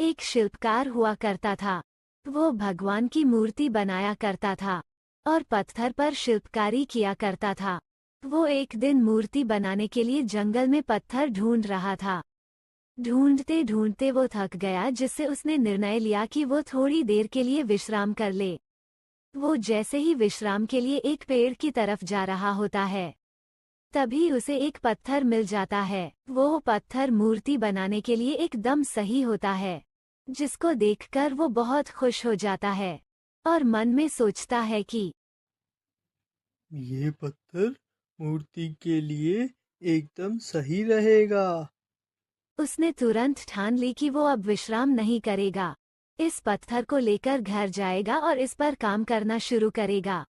एक शिल्पकार हुआ करता था। वो भगवान की मूर्ति बनाया करता था और पत्थर पर शिल्पकारी किया करता था। वो एक दिन मूर्ति बनाने के लिए जंगल में पत्थर ढूंढ रहा था। ढूंढते ढूंढते वो थक गया, जिससे उसने निर्णय लिया कि वो थोड़ी देर के लिए विश्राम कर ले। वो जैसे ही विश्राम के लिए एक पेड़ की तरफ जा रहा होता है, तभी उसे एक पत्थर मिल जाता है। वो पत्थर मूर्ति बनाने के लिए एकदम सही होता है, जिसको देखकर वो बहुत खुश हो जाता है और मन में सोचता है कि ये पत्थर मूर्ति के लिए एकदम सही रहेगा। उसने तुरंत ठान ली कि वो अब विश्राम नहीं करेगा। इस पत्थर को लेकर घर जाएगा और इस पर काम करना शुरू करेगा।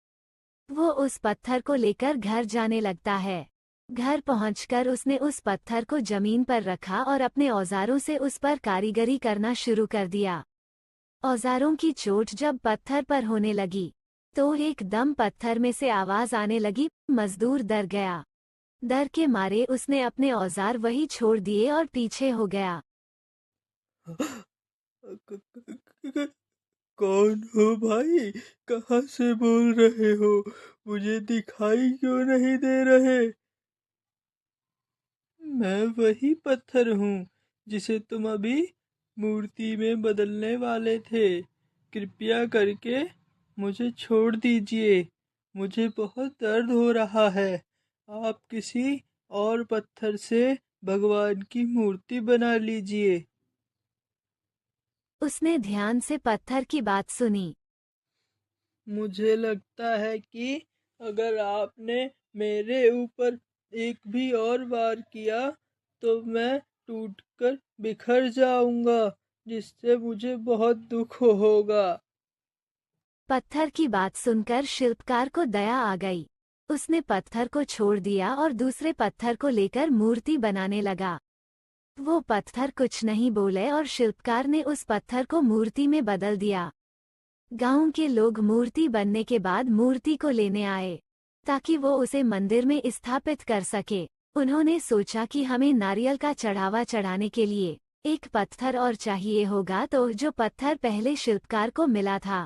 वो उस पत्थर को लेकर घर जाने लगता है। घर पहुंचकर उसने उस पत्थर को जमीन पर रखा और अपने औजारों से उस पर कारीगरी करना शुरू कर दिया। औजारों की चोट जब पत्थर पर होने लगी, तो एकदम पत्थर में से आवाज आने लगी। मजदूर डर गया। डर के मारे उसने अपने औजार वही छोड़ दिए और पीछे हो गया। कौन हो भाई? कहाँ से बोल रहे हो? मुझे दिखाई क्यों नहीं दे रहे? मैं वही पत्थर हूँ जिसे तुम अभी मूर्ति में बदलने वाले थे। कृपया करके मुझे छोड़ दीजिए। मुझे बहुत दर्द हो रहा है। आप किसी और पत्थर से भगवान की मूर्ति बना लीजिए। उसने ध्यान से पत्थर की बात सुनी। मुझे लगता है कि अगर आपने मेरे ऊपर एक भी और वार किया तो मैं टूटकर बिखर जाऊंगा, जिससे मुझे बहुत दुख होगा। पत्थर की बात सुनकर शिल्पकार को दया आ गई। उसने पत्थर को छोड़ दिया और दूसरे पत्थर को लेकर मूर्ति बनाने लगा। वो पत्थर कुछ नहीं बोले और शिल्पकार ने उस पत्थर को मूर्ति में बदल दिया। गांव के लोग मूर्ति बनने के बाद मूर्ति को लेने आए, ताकि वो उसे मंदिर में स्थापित कर सके। उन्होंने सोचा कि हमें नारियल का चढ़ावा चढ़ाने के लिए एक पत्थर और चाहिए होगा, तो जो पत्थर पहले शिल्पकार को मिला था।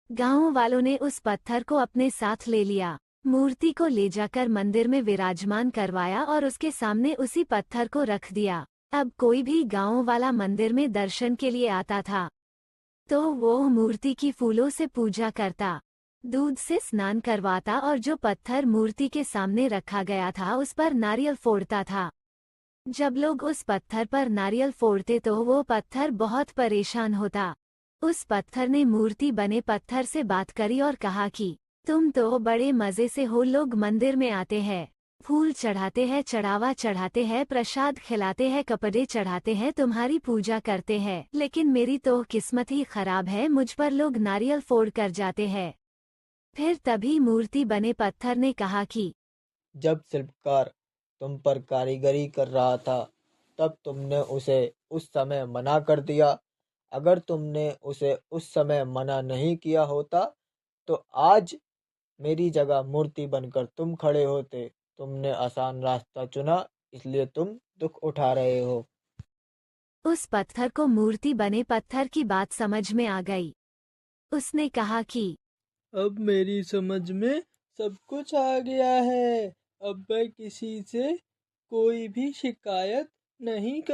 गांव वालों ने उस पत्थर को अपने साथ ले लिया, मूर्ति को ले जाकर मंदिर में विराजमान करवाया और उसके सामने उसी पत्थर को रख दिया। अब कोई भी गांव वाला मंदिर में दर्शन के लिए आता था, तो वो मूर्ति की फूलों से पूजा करता, दूध से स्नान करवाता और जो पत्थर मूर्ति के सामने रखा गया था उस पर नारियल फोड़ता था। जब लोग उस पत्थर पर नारियल फोड़ते तो वो पत्थर बहुत परेशान होता। उस पत्थर ने मूर्ति बने पत्थर से बात करी और कहा कि तुम तो बड़े मजे से हो, लोग मंदिर में आते हैं, फूल चढ़ाते हैं, चढ़ावा चढ़ाते हैं, प्रसाद खिलाते हैं, कपड़े चढ़ाते हैं, तुम्हारी पूजा करते हैं, लेकिन मेरी तो किस्मत ही खराब है, मुझ पर लोग नारियल फोड़ कर जाते हैं। फिर तभी मूर्ति बने पत्थर ने कहा कि जब शिल्पकार तुम पर कारीगरी कर रहा था, तब तुमने उसे उस समय मना कर दिया। अगर तुमने उसे उस समय मना नहीं किया होता, तो आज मेरी जगह मूर्ति बनकर तुम खड़े होते। तुमने आसान रास्ता चुना, इसलिए तुम दुख उठा रहे हो। उस पत्थर को मूर्ति बने पत्थर की बात समझ में आ गई। उसने कहा कि अब मेरी समझ में सब कुछ आ गया है। अब मैं किसी से कोई भी शिकायत नहीं कर